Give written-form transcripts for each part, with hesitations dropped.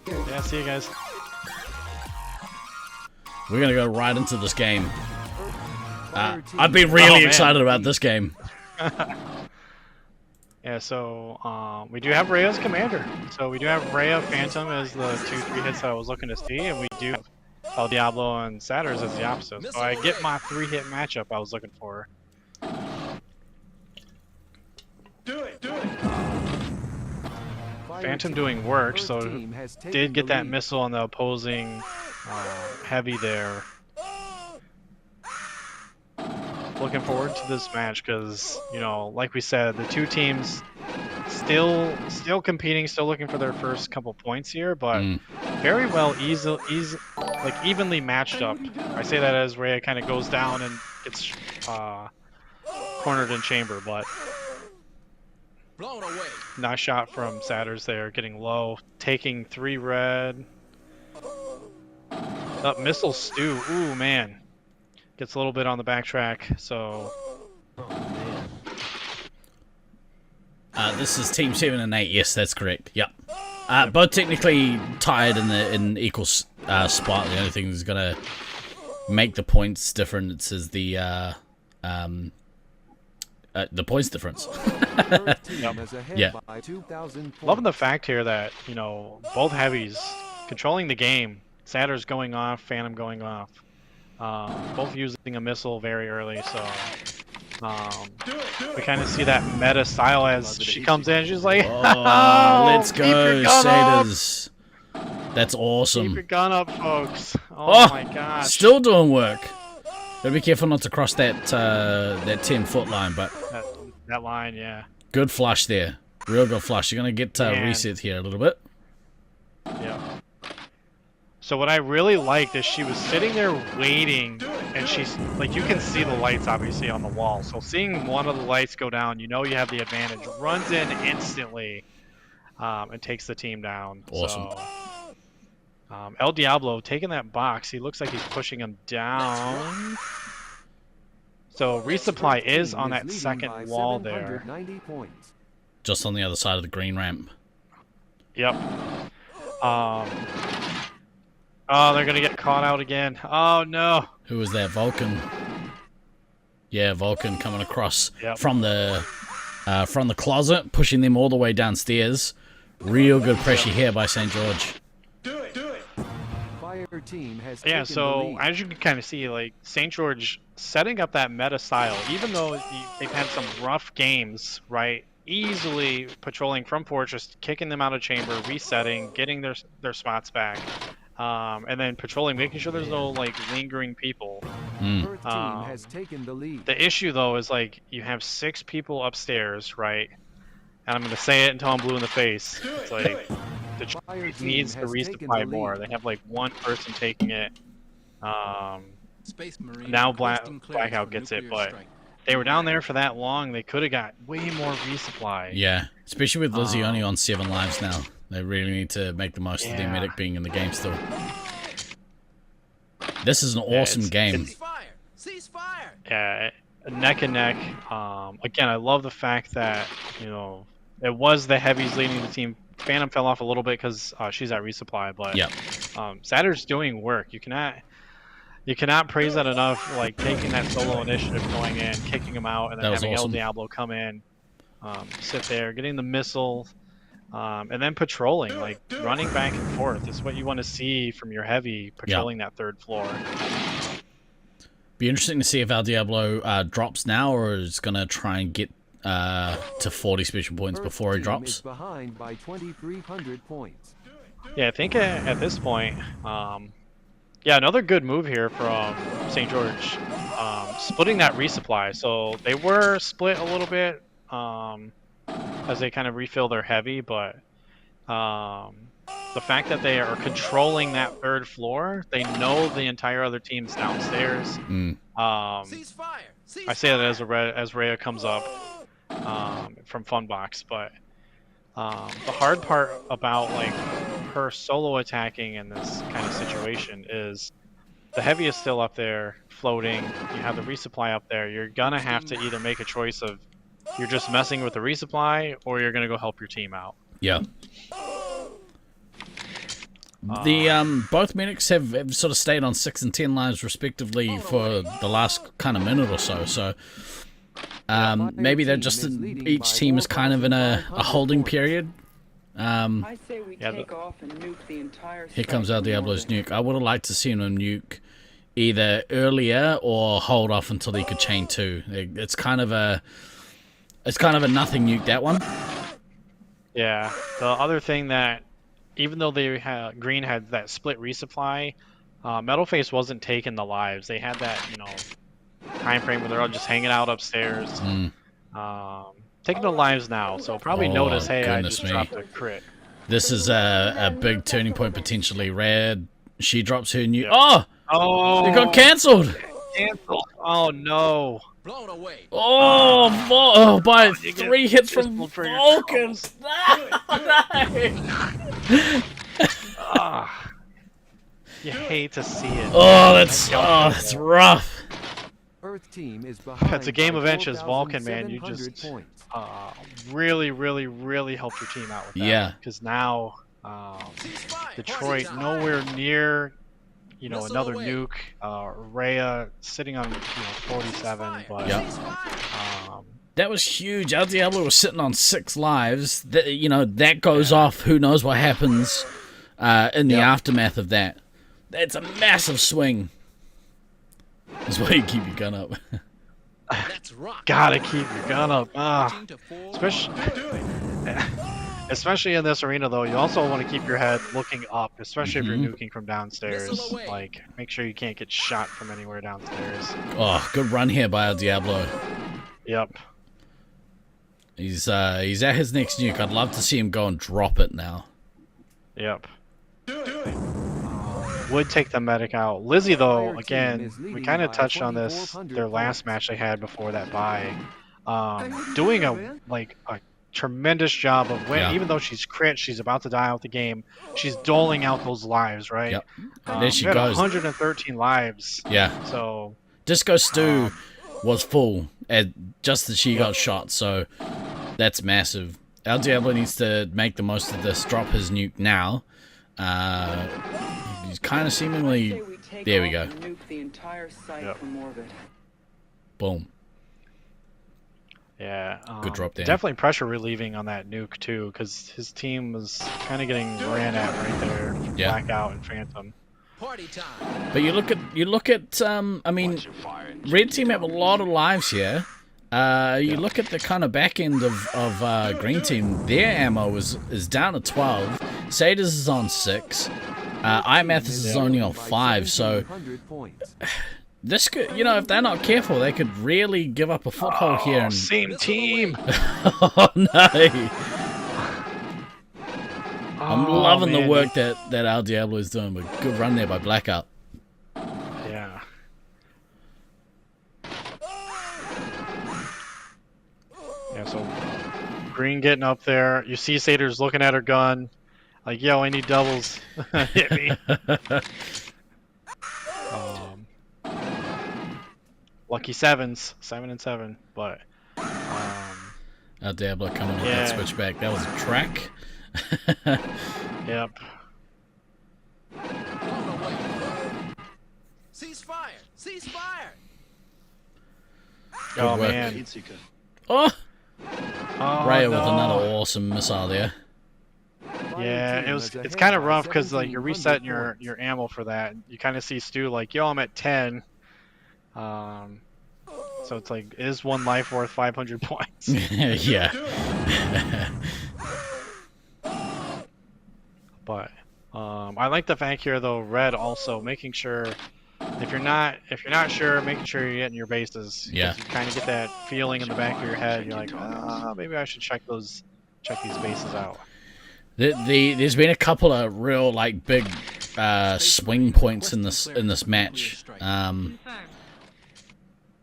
Yeah, see you guys. We're gonna go right into this game. I've been really excited about this game. Yeah, so we do have Rhea's commander. So we do have Rhea Phantom as the 2-3 hits that I was looking to see, and we do have El Diablo and Satyrs as the opposite. So I get my 3-hit matchup I was looking for. Do it! Phantom doing work, so did get that missile on the opposing heavy there. Looking forward to this match because, you know, like we said, the two teams still competing, still looking for their first couple points here, but very well evenly matched up. I say that as Rhea kind of goes down and gets cornered in chamber, but nice shot from Satyrs there, getting low, taking 3 red. Up missile stew. Ooh man. Gets a little bit on the backtrack, so. This is Team 7 and 8. Yes, that's correct. Yep. Both technically tied in equal spot. The only thing that's gonna make the points difference is the points difference. Yeah. Loving the fact here that, you know, both heavies controlling the game. Satyrs going off, Phantom going off. Both using a missile very early, so we kind of see that meta style as she comes in. She's like, "Oh, let's go, Satyrs!" That's awesome. Keep your gun up, folks. Oh my gosh! Still doing work. Gotta be careful not to cross that 10-foot line, but that line, yeah. Good flush there, real good flush. You're gonna get reset here a little bit. Yeah. So what I really liked is she was sitting there waiting, and she's like, you can see the lights obviously on the wall. So seeing one of the lights go down, you know you have the advantage. Runs in instantly, and takes the team down. Awesome. So, El Diablo taking that box. He looks like he's pushing him down. So Resupply is on that second wall there. Just on the other side of the green ramp. Yep. Oh, they're gonna get caught out again. Oh no. Who was that? Vulcan. Yeah, Vulcan coming across from the closet, pushing them all the way downstairs. Real good pressure here by St. George. Do it! Yeah, so as you can kind of see, like St. George setting up that meta style, even though they've had some rough games, right? Easily patrolling from Fortress, kicking them out of chamber, resetting, getting their spots back. And then patrolling, making sure there's no like lingering people. The issue though is like you have 6 people upstairs, right? And I'm gonna say it until I'm blue in the face. It's like the Chiefs needs to resupply more. They have like 1 person taking it. Now Blackout gets it, but they were down there for that long. They could have got way more resupply. Yeah, especially with Lizzie only on 7 lives now. They really need to make the most of their medic being in the game still. This is an awesome game. Ceasefire! Yeah, neck and neck. Again, I love the fact that, you know, it was the heavies leading the team. Phantom fell off a little bit because she's at resupply, but Satyr's doing work. You cannot praise that enough. Like taking that solo initiative, going in, kicking him out, and then having El Diablo come in, sit there, getting the missile. And then patrolling, like running back and forth is what you want to see from your heavy patrolling that 3rd floor. Be interesting to see if El Diablo drops now or is going to try and get to 40 special points before he drops. Behind by 2,300 points. Yeah, I think at this point, another good move here from St. George. Splitting that resupply. So they were split a little bit. As they kind of refill their heavy, but the fact that they are controlling that 3rd floor, they know the entire other team's downstairs. I say that as Rhea comes up from Funbox, but the hard part about like her solo attacking in this kind of situation is the heavy is still up there floating. You have the resupply up there. You're gonna have to either make a choice of you're just messing with the resupply, or you're going to go help your team out. Yeah. The both medics have sort of stayed on 6 and 10 lives respectively for the last kind of minute or so. So maybe they're just each team is kind of in a holding period. I say we take off and nuke the entire Here comes El Diablo's nuke. I would have liked to see him nuke either earlier or hold off until he could chain 2. It's kind of a nothing nuke, that one. Yeah. The other thing that, even though they Green had that split resupply, Metalface wasn't taking the lives. They had that, time frame where they're all just hanging out upstairs. Taking the lives now, so probably notice, hey, I just dropped a crit. This is a big turning point potentially. Red, she drops her nuke. Yep. Oh, it got cancelled. Oh no. Blown away. By 3 hits from Vulcan. You hate to see it. That's rough. Earth team is behind. It's a game of inches, Vulcan, man. You just really, really, really helped your team out with that. Yeah. Because now Detroit nowhere near, another nuke. Rhea sitting on 47, but that was huge. El Diablo was sitting on 6 lives. That goes off. Who knows what happens in the aftermath of that? That's a massive swing. That's why you keep your gun up. Gotta keep your gun up. Especially in this arena, though, you also want to keep your head looking up, especially if you're nuking from downstairs. Like, make sure you can't get shot from anywhere downstairs. Oh, good run here by El Diablo. Yep. He's at his next nuke. I'd love to see him go and drop it now. Yep. Would take the medic out. Lizzie, though, again, we kind of touched on this, their last match they had before that bye. Doing a tremendous job of even though she's crit, she's about to die out the game, she's doling out those lives, right? Yep. There she goes. 113 lives. Yeah. So Disco Stew was full just as she got shot, so that's massive. El Diablo needs to make the most of this, drop his nuke now. He's kind of seemingly... There we go. Nuke the entire site from orbit. Boom. Yeah. Good drop there. Definitely pressure relieving on that nuke, too, because his team was kind of getting ran at right there. Blackout and Phantom. Party time. But you look at I mean, Red Team have a lot of lives here. You look at the kind of back end of Green Team, their ammo is down to 12. Saders is on 6. iMathis is only on 5, so this could, if they're not careful, they could really give up a foothold here. And... Same team! Oh, no! I'm loving the work that El Diablo is doing, but good run there by Blackout. Yeah. Yeah, so Green getting up there. You see Saders looking at her gun. Like, yo, I need doubles. Hit me. Lucky 7s. 7 and 7. But, El Diablo coming with that switchback. That was a track. Yep. Ceasefire! Ceasefire! Oh, man. Oh! Raya no. with another awesome missile there. Yeah, it's kind of rough because like you're resetting your ammo for that. You kind of see Stu like, yo, I'm at 10. So it's like, is one life worth 500 points? Yeah. But I like the fact here though, Red also making sure if you're not sure, making sure you're getting your bases. Yeah. You kind of get that feeling in the back of your head. You're like, maybe I should check these bases out. There's been a couple of real big swing points in this match.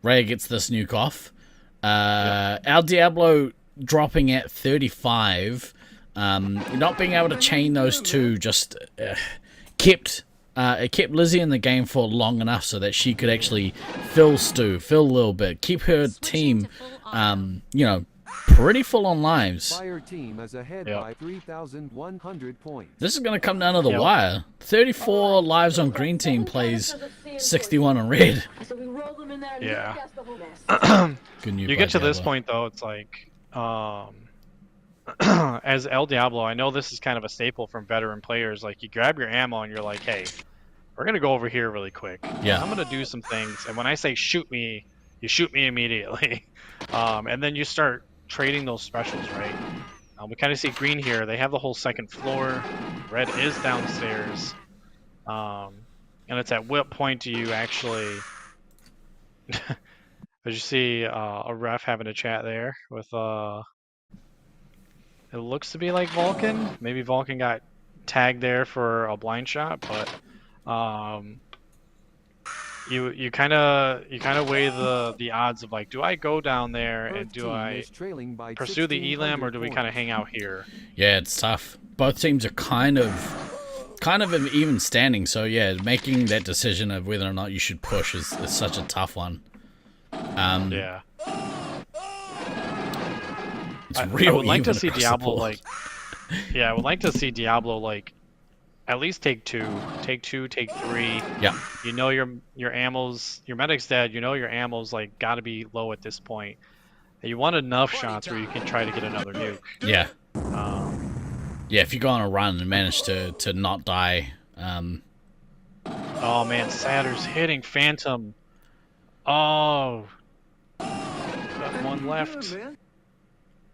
Rhea gets this nuke off. El Diablo dropping at 35. Not being able to chain those two just kept Lizzie in the game for long enough so that she could actually fill a little bit, keep her team, pretty full on lives. Fire team is ahead by 3,100 points. This is going to come down to the wire. 34 lives on green team plays 61 on red. Yeah. Good You get to this point though, it's like, as El Diablo, I know this is kind of a staple from veteran players. Like you grab your ammo and you're like, hey, we're gonna go over here really quick. Yeah. I'm gonna do some things, and when I say shoot me, you shoot me immediately. And then you start trading those specials, right? We kind of see green here. They have the whole second floor. Red is downstairs. And it's at what point do you actually... As you see a ref having a chat there with... It looks to be like Vulcan. Maybe Vulcan got tagged there for a blind shot, but... You kind of weigh the odds of like, do I go down there and do I pursue the elam, or do we kind of hang out here? Yeah, it's tough. Both teams are kind of an even standing, so yeah, making that decision of whether or not you should push is such a tough one. Yeah. It's I would like to see Diablo like, yeah, I would like to see Diablo like, at least take two, take 3. Yeah. You know your ammo's, your medic's dead. You know your ammo's like got to be low at this point. And you want enough shots where you can try to get another nuke. Yeah. Yeah, if you go on a run and manage to not die. Oh man, Satter's hitting Phantom. Oh. Got one left.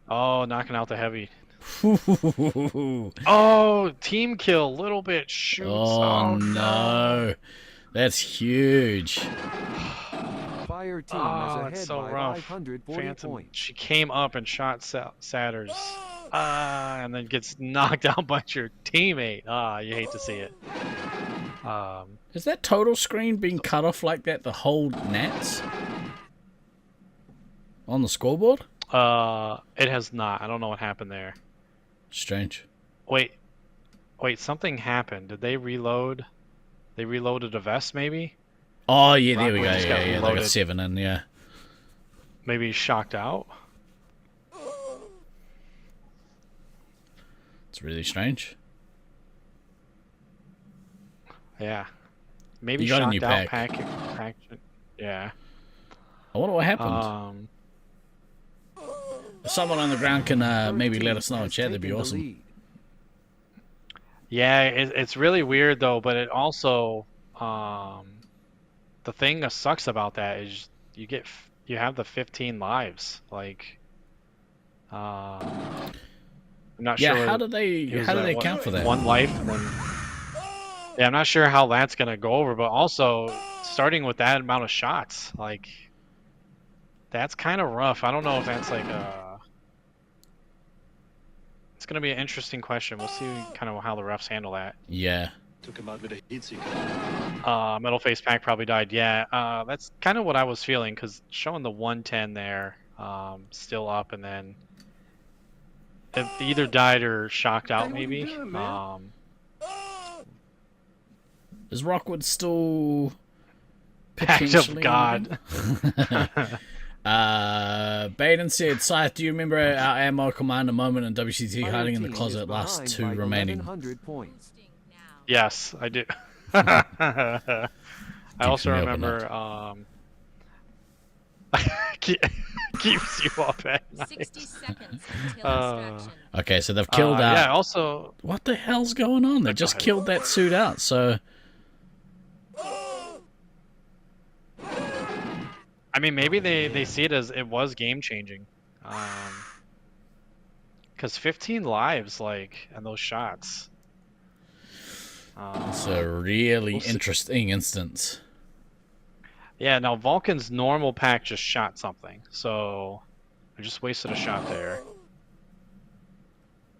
Oh, knocking out the heavy. Oh, team kill, little bit shoots. Oh no, that's huge. Fire team is ahead it's so by rough. 540 Phantom, points. she came up and shot Satters, and then gets knocked out by your teammate. You hate to see it. Is that total screen being cut off like that the whole Nats on the scoreboard? It has not. I don't know what happened there. Strange. Wait, something happened. Did they reload? They reloaded a vest, maybe? Oh, yeah, there we go. Rockwood Yeah, they got 7 in, yeah. Maybe shocked out? It's really strange. Yeah. Maybe You got a new shocked out pack. Yeah. I wonder what happened. If someone on the ground can maybe let us know in chat, that'd be awesome. Yeah, it's really weird though, but it also the thing that sucks about that is you have the 15 lives. Like I'm not sure. Yeah, how do they account for that? One life and then yeah, I'm not sure how that's gonna go over, but also starting with that amount of shots, like that's kind of rough. I don't know if that's like it's going to be an interesting question. We'll see kind of how the refs handle that. Yeah. Took him out with a heat seeker. Metal Face Pack probably died. Yeah, that's kind of what I was feeling, because showing the 110 there, still up, and then it either died or shocked out, maybe. Is Rockwood still Pact of God? Baden said, Scythe, do you remember our ammo commander moment in WCT hiding in the closet last 2 remaining? Yes, I do. I also remember keeps you up at night. 60 seconds until extraction. Okay, so they've killed out. Yeah, also... What the hell's going on? They just killed that suit out, so... I mean, maybe they see it as it was game-changing. Because 15 lives, like, and those shots. It's a really interesting instance. Yeah, now Vulcan's normal pack just shot something, so I just wasted a shot there.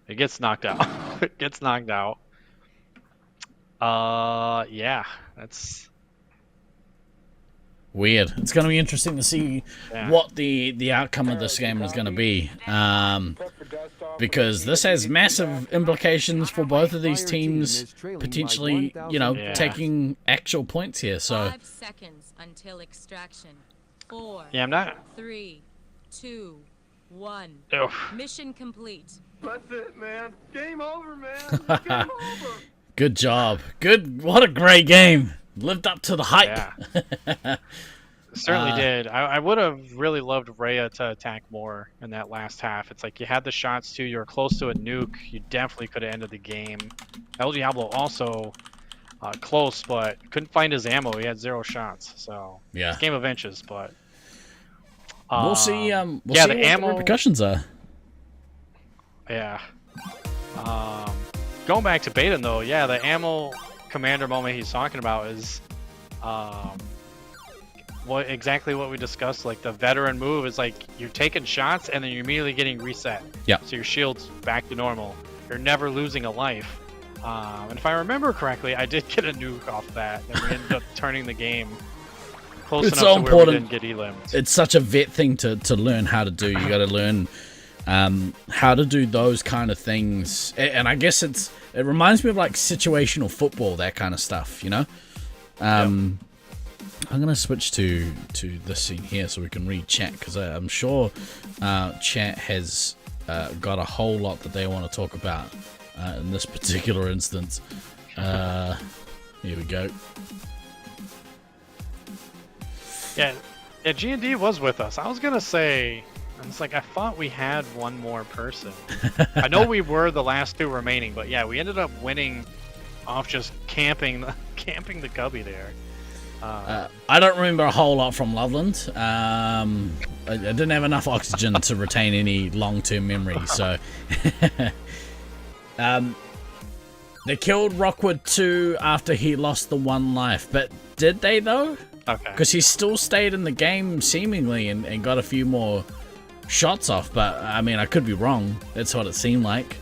It gets knocked out. It gets knocked out. Yeah, that's... Weird. It's going to be interesting to see what the outcome of this game is going to be. Because this has massive implications for both of these teams potentially, you know, taking actual points here. So 5 seconds until extraction. 4. Yeah, I'm not. 3, 2, 1. Oof. Mission complete. That's it, man. Game over, man. Game over. Good job. Good. What a great game. Lived up to the hype. Yeah. Certainly did. I would have really loved Rhea to attack more in that last half. It's like you had the shots too. You were close to a nuke. You definitely could have ended the game. El Diablo also close, but couldn't find his ammo. He had 0 shots. So Yeah. it's a game of inches, but We'll see. We'll yeah, see the what ammo the repercussions are. Yeah. Going back to Baden though, yeah, the ammo commander moment he's talking about is exactly what we discussed. Like the veteran move is like you're taking shots and then you're immediately getting reset. Yeah. So your shield's back to normal. You're never losing a life. And if I remember correctly, I did get a nuke off that, and we ended up turning the game close It's enough so to important. where we didn't get elimed. It's such a vet thing to learn how to do. You got to learn how to do those kind of things. And I guess it reminds me of like situational football, that kind of stuff, you know? I'm going to switch to this scene here so we can read chat, because I'm sure chat has got a whole lot that they want to talk about in this particular instance. Here we go. Yeah, G&D was with us. I was gonna say, it's like I thought we had one more person. I know we were the last 2 remaining, but yeah, we ended up winning off just camping the cubby there. I don't remember a whole lot from Loveland. I didn't have enough oxygen to retain any long-term memory, so they killed Rockwood 2 after he lost the 1 life, but did they though? Okay. Because he still stayed in the game seemingly and got a few more shots off, but I mean, I could be wrong. That's what it seemed like.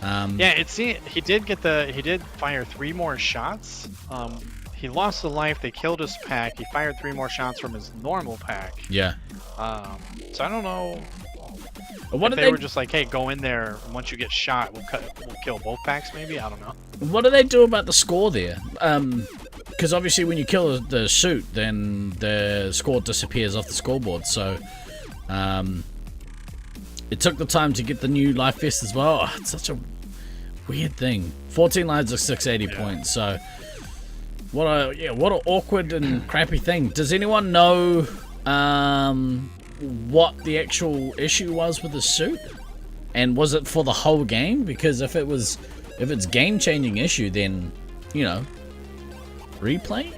Yeah, he did fire 3 more shots. He lost a life. They killed his pack. He fired 3 more shots from his normal pack. Yeah. So I don't know. What if they were just like, hey, go in there. Once you get shot, we'll kill both packs. Maybe, I don't know. What do they do about the score there? Because obviously when you kill the suit, then the score disappears off the scoreboard. So it took the time to get the new life vest as well. Oh, it's such a weird thing. 14 lives of 680 points. So what a awkward and crappy thing. Does anyone know what the actual issue was with the suit? And was it for the whole game? Because if it's game-changing issue, then, you know, replay?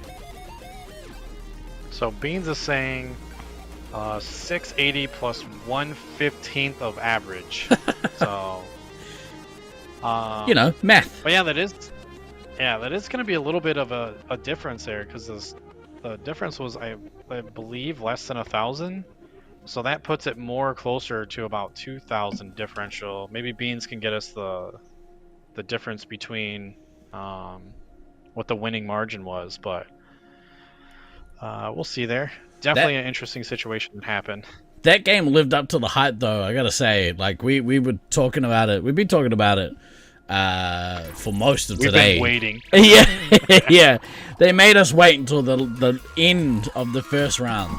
So Beans is saying 680 plus 1/15 of average. So you know, math. But yeah, that is going to be a little bit of a difference there, because the difference was I believe less than 1,000. So that puts it more closer to about 2,000 differential. Maybe Beans can get us the difference between what the winning margin was, but we'll see there. Definitely an interesting situation that happened. That game lived up to the hype, though. I gotta say, like we were talking about it. We've been talking about it for most of today. We've been waiting. Yeah, yeah. They made us wait until the end of the first round.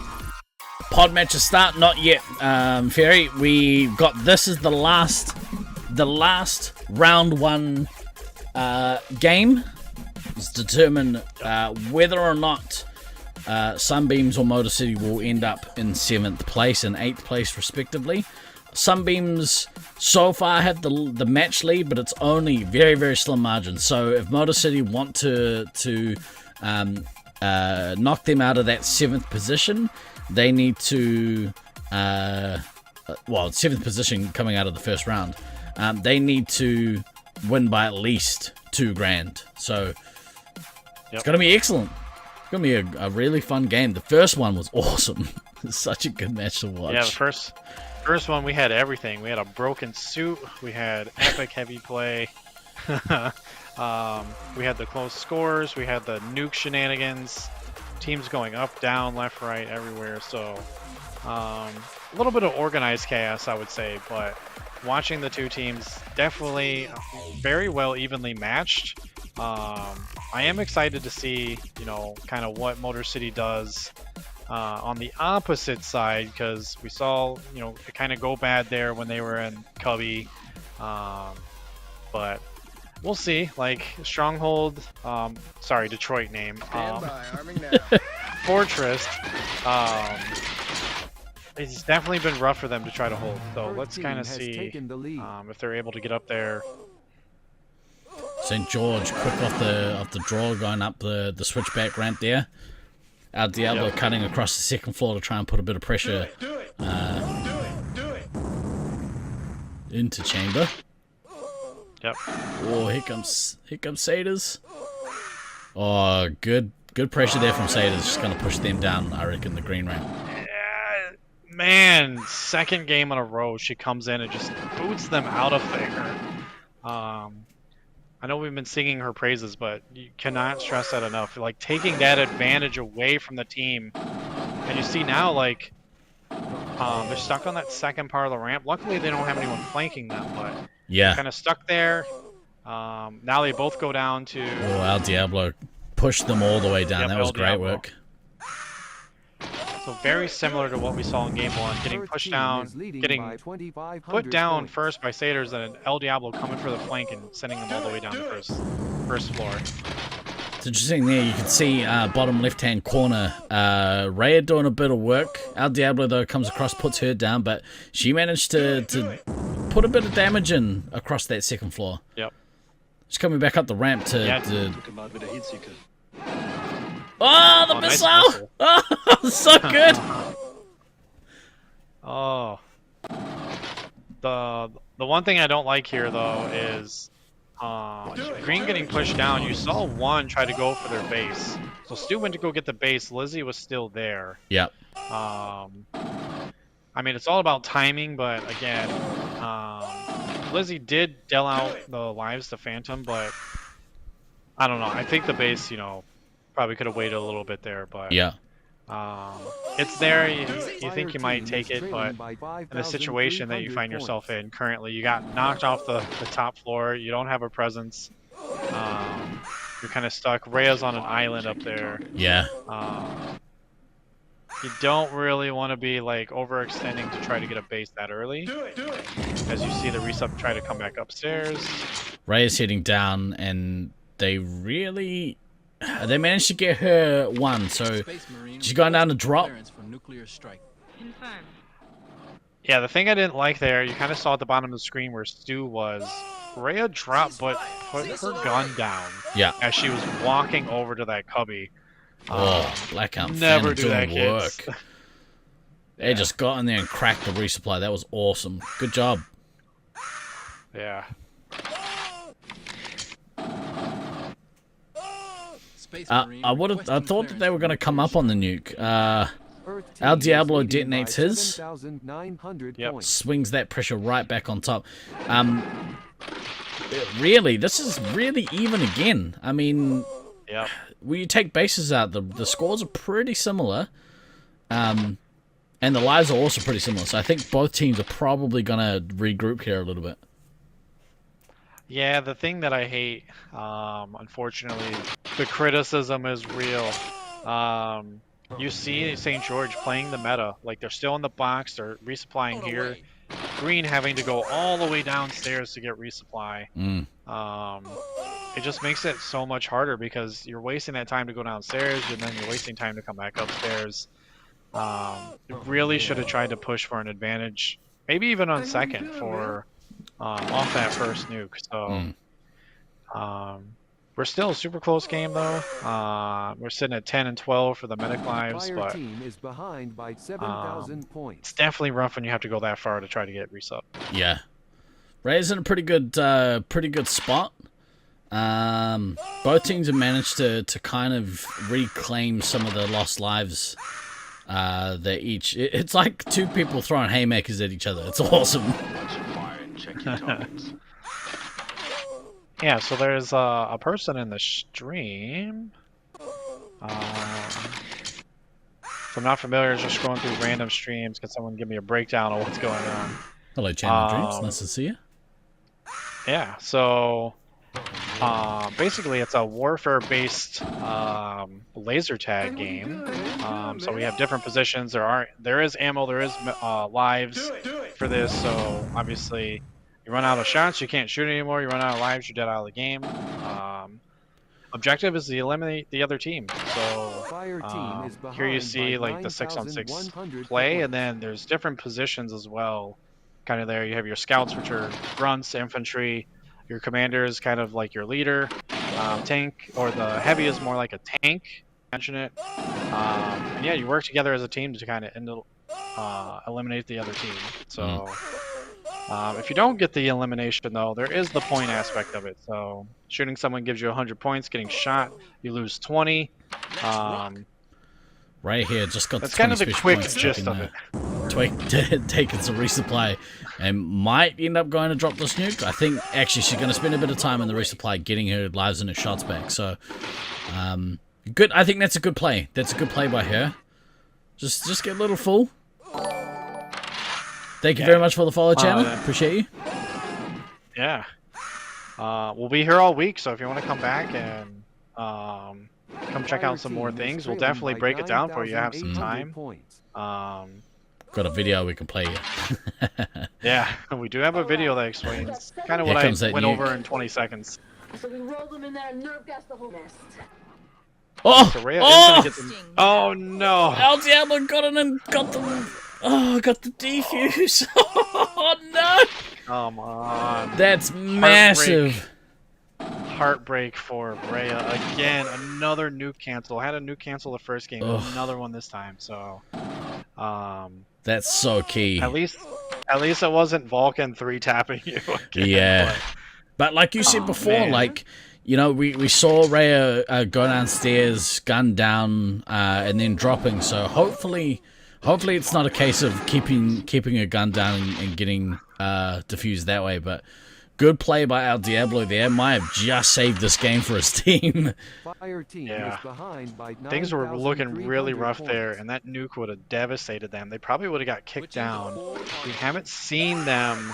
Pod matches start, not yet. Ferry, we got this is the last round 1 game. It's determine whether or not Sunbeams or Motor City will end up in 7th place and 8th place respectively. Sunbeams so far have the match lead, but it's only very, very slim margin. So if Motor City want to knock them out of that 7th position, they need to 7th position coming out of the first round. They need to win by at least $2,000. So it's going to be excellent. It's going to be a really fun game. The first one was awesome. It's such a good match to watch. Yeah, the first one we had everything. We had a broken suit. We had epic heavy play. We had the close scores. We had the nuke shenanigans. Teams going up, down, left, right, everywhere. So a little bit of organized chaos, I would say, but watching the 2 teams, definitely very well evenly matched. I am excited to see, you know, kind of what Motor City does on the opposite side, because we saw, you know, it kind of go bad there when they were in Cubby. But we'll see. Like, Stronghold, sorry, Detroit name. Fortress, it's definitely been rough for them to try to hold. So let's kind of see if they're able to get up there. St. George, quick off the draw, going up the switchback ramp there. Our Diablo cutting across the second floor to try and put a bit of pressure into chamber. Yep. Oh, here comes Saders. Oh, good pressure there from Saders. Just gonna push them down, I reckon, the green ramp. Yeah, man, second game in a row, she comes in and just boots them out of there. I know we've been singing her praises, but you cannot stress that enough. Like, taking that advantage away from the team. And you see now, like, they're stuck on that second part of the ramp. Luckily, they don't have anyone flanking them, but yeah, kind of stuck there. Now they both go down to... Oh, El Diablo pushed them all the way down. That was great work. So very similar to what we saw in Game 1, getting pushed down, getting put down first by Saders, and El Diablo coming for the flank and sending them all the way down the first floor. It's interesting there, you can see bottom left-hand corner, Rhea doing a bit of work. El Diablo, though, comes across, puts her down, but she managed to put a bit of damage in across that second floor. Yep. She's coming back up the ramp to oh, the missile! Nice missile. Oh, so good! Oh. The one thing I don't like here, though, is Green getting pushed down. You saw one try to go for their base. So Stu went to go get the base. Lizzie was still there. Yep. I mean, it's all about timing, but again, Lizzie did deal out the lives to Phantom, but I don't know. I think the base, you know, probably could have waited a little bit there, but yeah, it's there. You think you might take it, but in the situation that you find yourself in currently, you got knocked off the top floor. You don't have a presence. You're kind of stuck. Rhea's on an island up there. Yeah. You don't really want to be like overextending to try to get a base that early. As you see the Resup try to come back upstairs. Rhea's heading down, and they managed to get her one, so she's going down to drop. Yeah, the thing I didn't like there, you kind of saw at the bottom of the screen where Stu was. Rhea dropped, but put her gun down. Yeah. As she was walking over to that cubby. Oh, Blackout never do that, work. Kids. They just got in there and cracked the resupply. That was awesome. Good job. Yeah. I thought that they were going to come up on the nuke. El Diablo detonates his. Yep. Swings that pressure right back on top. Really, this is really even again. I mean, yep. When you take bases out, the scores are pretty similar. And the lives are also pretty similar. So I think both teams are probably going to regroup here a little bit. Yeah, the thing that I hate, unfortunately, the criticism is real. You see St. George playing the meta. Like, they're still in the box. They're resupplying here. Green having to go all the way downstairs to get resupply. It just makes it so much harder because you're wasting that time to go downstairs, and then you're wasting time to come back upstairs. You really should have tried to push for an advantage, maybe even on second for off that first nuke. So we're still a super close game though. We're sitting at 10 and 12 for the medic lives, but it's definitely rough when you have to go that far to try to get resup. Yeah, Ray's in a pretty good spot. Both teams have managed to kind of reclaim some of the lost lives. It's like two people throwing haymakers at each other. It's awesome. Yeah, so there's a person in the stream. So I'm not familiar, just scrolling through random streams. Can someone give me a breakdown of what's going on? Hello, Channel Dreams. Nice to see you. Yeah, so basically it's a warfare-based laser tag game. So we have different positions. There is ammo, there is lives for this. So obviously, you run out of shots, you can't shoot anymore. You run out of lives, you're dead out of the game. Objective is to eliminate the other team. So here you see like the 6-on-6 play, and then there's different positions as well. Kind of there, you have your scouts, which are grunts, infantry. Your commander is kind of like your leader. Tank, or the heavy is more like a tank. Mention it. And yeah, you work together as a team to kind of eliminate the other team. So if you don't get the elimination, though, there is the point aspect of it. So shooting someone gives you 100 points. Getting shot, you lose 20. Right here, just got that's the kind of the quick points gist of it. Taking some resupply, and might end up going to drop this nuke. I think actually she's going to spend a bit of time in the resupply, getting her lives and her shots back. So, good. I think that's a good play. That's a good play by her. Just get a little full. Thank you very much for the follow, channel. Appreciate you. Yeah. We'll be here all week, so if you want to come back and come check out some more things, we'll definitely break it down for you. Have some time. Got a video we can play. Yeah, we do have a video that explains kind of what I went over in 20 seconds. So we rolled them in there and nerve gassed the whole nest. Oh! So oh no! El Diablo got got the defuse. Oh no! Come on. That's massive. Heartbreak for Rhea. Again, another nuke cancel. Had a nuke cancel the first game, another one this time. So, that's so key. At least it wasn't Vulcan 3-tapping you again. Yeah, but like you said before, like, you know, we saw Rhea go downstairs, gun down, and then dropping. So hopefully it's not a case of keeping a gun down and getting diffused that way. But good play by El Diablo there. Might have just saved this game for his team. Yeah. Things were looking really rough there, and that nuke would have devastated them. They probably would have got kicked down. We haven't seen them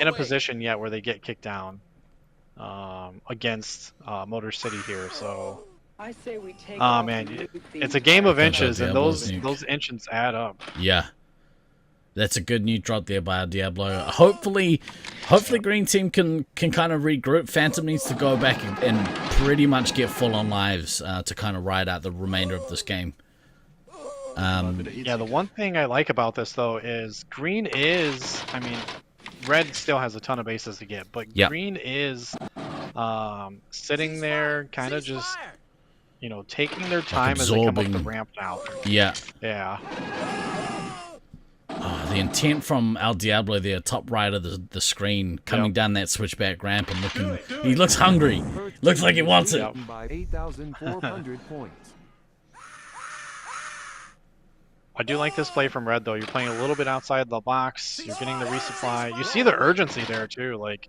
in a position yet where they get kicked down against Motor City here. So, I say we take man, it's a game of inches, and those inches add up. Yeah. That's a good nuke drop there by our Diablo. Hopefully Green Team can kind of regroup. Phantom needs to go back and pretty much get full on lives to kind of ride out the remainder of this game. Yeah, the one thing I like about this, though, is Green is... I mean, Red still has a ton of bases to get, but Green is sitting there kind of just, you know, taking their time as they come up the ramp now. Yeah. Yeah. Oh, the intent from El Diablo there, top right of the screen, coming down that switchback ramp and looking... He looks hungry. Looks like he wants it. By 8,400 points. I do like this play from Red, though. You're playing a little bit outside the box. You're getting the resupply. You see the urgency there, too. Like,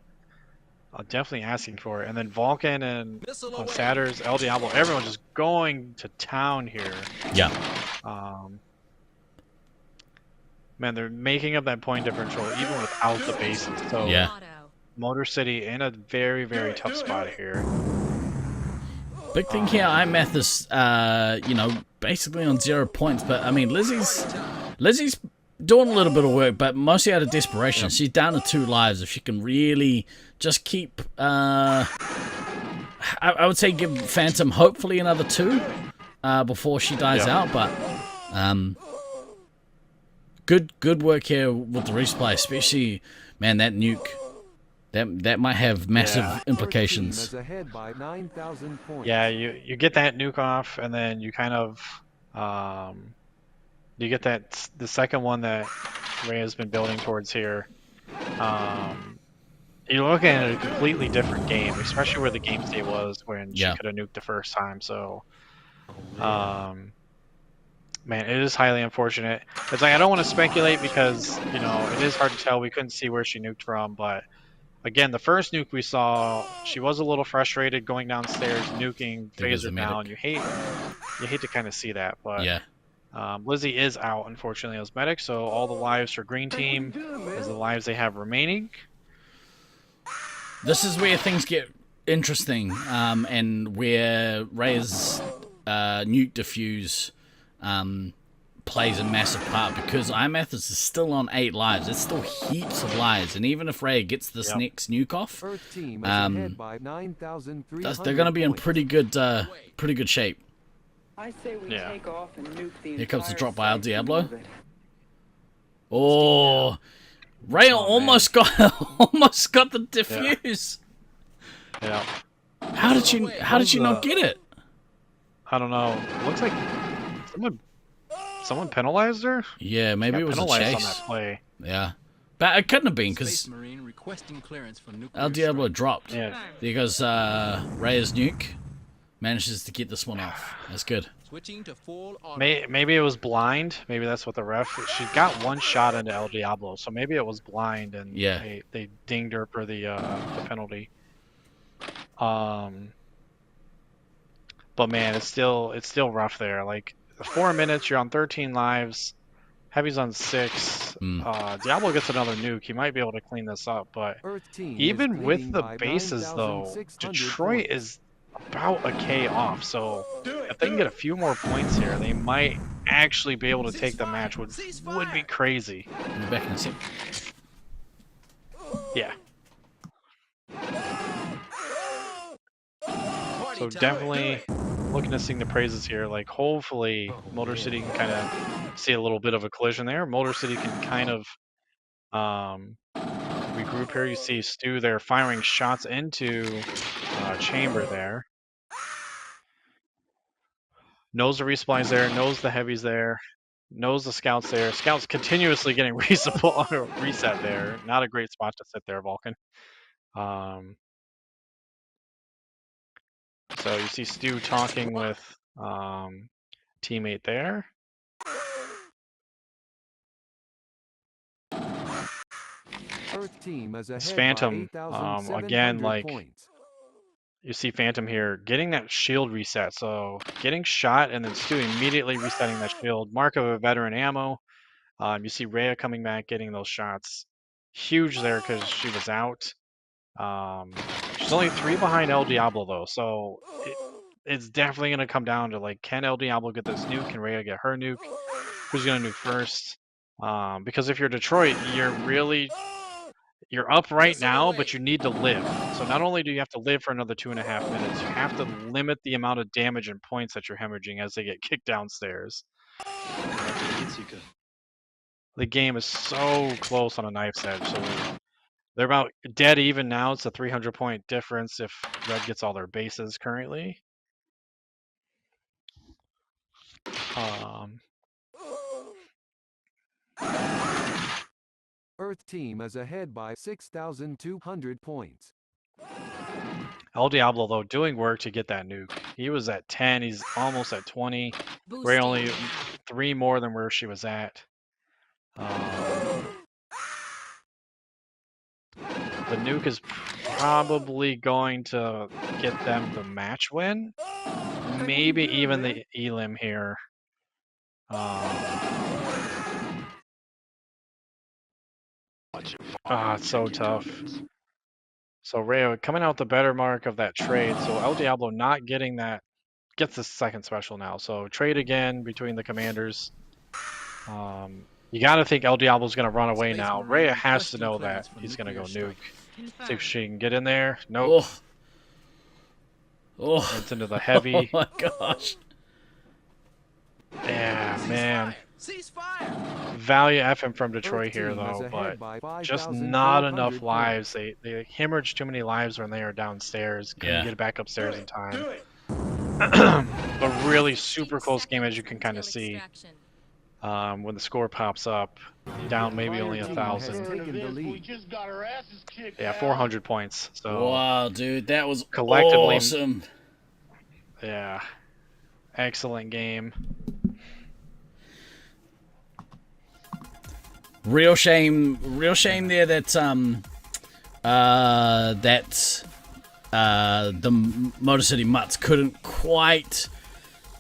definitely asking for it. And then Vulcan and Satyrs, El Diablo, everyone just going to town here. Yeah. Man, they're making up that point differential even without the bases. So yeah. Motor City in a very, very tough spot here. Big thing here, iMath is, you know, basically on 0 points. But, I mean, Lizzie's doing a little bit of work, but mostly out of desperation. She's down to 2 lives. If she can really just keep... I would say give Phantom hopefully another 2 before she dies out. But... Good work here with the resupply, especially, man, that nuke. That might have massive implications. Yeah, you get that nuke off, and then you kind of you get the second one that Ray has been building towards here. You're looking at a completely different game, especially where the game state was when she could have nuked the first time. So, man, it is highly unfortunate. It's like I don't want to speculate because, you know, it is hard to tell. We couldn't see where she nuked from, but again, the first nuke we saw, she was a little frustrated going downstairs, nuking, phaser down. You hate to kind of see that, but Lizzie is out, unfortunately, as medic, so all the lives for Green Team is the lives they have remaining. This is where things get interesting, and where Ray's nuke defuse plays a massive part, because IMATH is still on 8 lives. It's still heaps of lives, and even if Ray gets this next nuke off, they're going to be in pretty good shape. I say we take off and nuke the Here comes the entire drop by El site Diablo. and move it. Oh, Ray almost got the defuse. Yeah. How did you not get it? I don't know. It looks like someone penalized her. Yeah, maybe it was a penalized chase. on that play. Yeah, but it couldn't have been, because El Diablo dropped. Yeah. Because Ray's nuke manages to get this one off. That's good. Switching to full auto. Maybe it was blind. Maybe that's what the ref. She got one shot into El Diablo, so maybe it was blind, and they dinged her for the penalty. But man, it's still rough there. Like 4 minutes, you're on 13 lives. Heavy's on 6. Diablo gets another nuke. He might be able to clean this up, but even with the bases though, Detroit is about a K off. So if they can get a few more points here, they might actually be able to take the match, which would be crazy. Back in a sec. Yeah. So definitely looking to sing the praises here. Like hopefully Motor City can kind of see a little bit of a collision there. Motor City can kind of regroup here. You see Stu there firing shots into Chamber there. Knows the resupplies there, knows the heavies there, knows the scouts there. Scouts continuously getting reset there. Not a great spot to sit there, Vulcan. So you see Stu talking with teammate there. Earth team is ahead It's Phantom, by again, 8,700 like points. you see Phantom here getting that shield reset. So getting shot and then Stu immediately resetting that shield. Mark of a veteran ammo. You see Rhea coming back, getting those shots. Huge there because she was out. She's only 3 behind El Diablo though, so it's definitely going to come down to like, can El Diablo get this nuke? Can Rhea get her nuke? Who's going to nuke first? Because if you're Detroit, you're up right now, but you need to live. So not only do you have to live for another 2.5 minutes, you have to limit the amount of damage and points that you're hemorrhaging as they get kicked downstairs. The game is so close on a knife's edge, so they're about dead even now. It's a 300-point difference if Red gets all their bases currently. Earth team is ahead by 6,200 points. El Diablo, though, doing work to get that nuke. He was at 10. He's almost at 20. We're only 3 more than where she was at. The nuke is probably going to get them the match win. Maybe even the elim here. It's so tough. So Rayo coming out the better mark of that trade. So El Diablo not getting that, gets the second special now. So trade again between the commanders. You got to think El Diablo's going to run away now. Rhea has to know that he's going to go nuke. See if she can get in there. Nope. Oh. It's into the heavy. Oh my gosh. Yeah, man. Value effing from Detroit here, though, but just not enough lives. They hemorrhage too many lives when they are downstairs. Couldn't get back upstairs in time. But really super close game, as you can kind of see. When the score pops up, down maybe only 1,000. Yeah, 400 points. So wow, dude, that was collectively awesome. Yeah, excellent game. Real shame there that the Motor City Mutts couldn't quite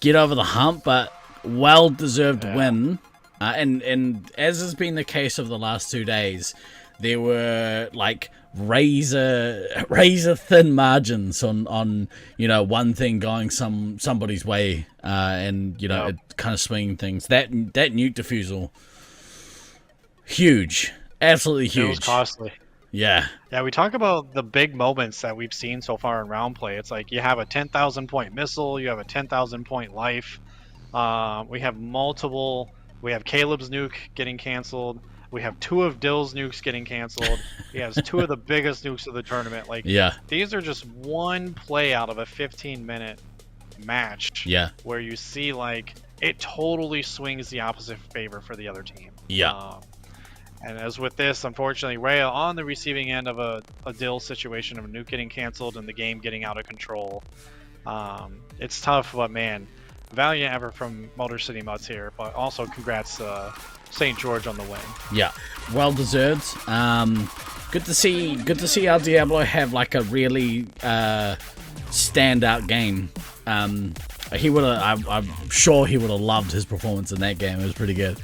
get over the hump, but well-deserved win. And as has been the case of the last 2 days, there were like razor thin margins on you know, one thing going somebody's way, and you know, it kind of swinging things. That nuke defusal, huge, absolutely huge. It was costly. Yeah. Yeah, we talk about the big moments that we've seen so far in round play. It's like you have a 10,000 point missile, you have a 10,000 point life. We have multiple. We have Caleb's nuke getting canceled. We have 2 of Dill's nukes getting canceled. He has 2 of the biggest nukes of the tournament. Like, these are just one play out of a 15-minute match. Yeah. Where you see, like, it totally swings the opposite favor for the other team. Yeah. And as with this, unfortunately, Rhea on the receiving end of a Dill situation of a nuke getting canceled and the game getting out of control. It's tough, but man, valiant effort from Motor City Mutts here. But also congrats St. George on the win. Yeah, well deserved. Good to see El Diablo have like a really standout game. I'm sure he would have loved his performance in that game. It was pretty good.